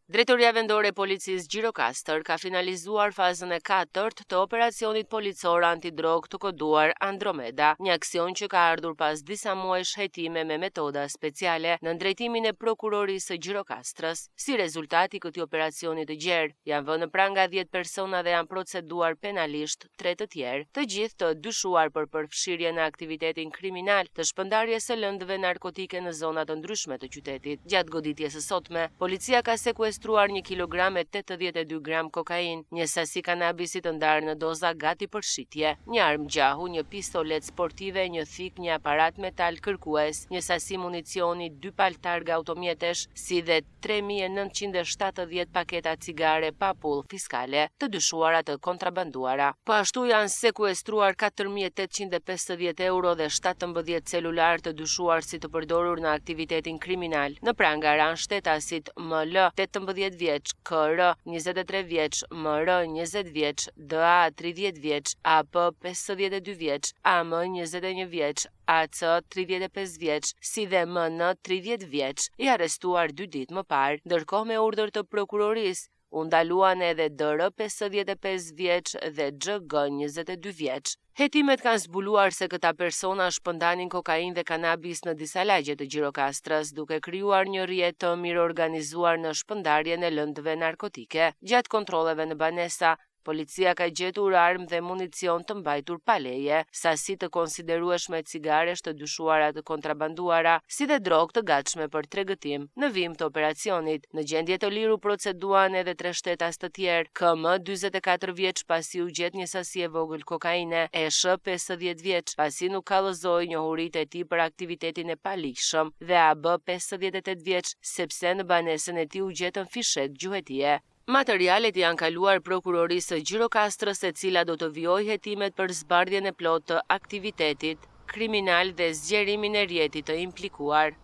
Drejtoria vendore e policisë Gjirokastër ka finalizuar fazën e 4 të operacionit policor antidrog të koduar Andromeda, një aksion që ka ardhur pas disa muajsh hetime me metoda speciale në drejtimin e prokurorisë së Gjirokastrës. Si rezultat i këtij operacioni të gjerë, janë vënë pranga 10 persona dhe janë proceduar penalisht 3 të tjerë, të gjithë të dyshuar për përfshirje në aktivitetin kriminal të shpëndarjes së lëndëve narkotike në zona të ndryshme të qytetit. Gjatë goditjes së sotme, policia ka sekuestruar 1 kilogram e 82 gram kokain, një sasi kanabisi të ndarë në doza gati për shitje, një armë gjahu, një pistolet sportive, një thik, një aparat metal kërkues, një sasi municioni, 2 paltarga automjetesh, si dhe 3970 paketa cigare pa pull fiskale, të dyshuara të kontrabanduara. Po ashtu janë sekuestruar 4850 euro dhe 17 celular të dyshuar si të përdorur në aktivitetin kriminal. Në pranga ranë shtetasit ML 18 vjeç, KR 23 vjeç, MR 20 vjeç, DA 30 vjeç, AP 52 vjeç, AM 21 vjeç, AC 35 vjeç, si dhe MN 30 vjeç, i arrestuar 2 ditë më parë, ndërkohë me urdhër të prokurorisë. U ndaluan edhe DR 55 vjeç dhe XG 22 vjeç. Hetimet kanë zbuluar se këta persona shpëndanin kokain dhe kanabis në disa lagje të Gjirokastrës, duke krijuar një rrjet të mirë organizuar në shpëndarjen e lëndëve narkotike. Gjatë kontrolleve në banesa, policia ka gjetur armë dhe municion të mbajtur pa leje, sasi të konsiderueshme cigare të dyshuara të kontrabanduara, si dhe drogë të gatshme për tregëtim. Në vim të operacionit, në gjendje të liru proceduan edhe 3 shtetas të tjerë, KM 44 vjeç pasi u gjet një sasi e vogël kokaine, ESH 50 vjeç pasi nuk kallëzoi njohuritë e tij për aktivitetin e paligjshëm dhe AB 58 vjeç sepse në banesën e tij u gjetën fishek gjuhetie. Materialet janë kaluar prokurorisë së Gjirokastrës, e cila do të vijojë hetimet për zbardhjen e plotë të aktivitetit kriminal dhe zgjerimin e rrjetit të implikuar.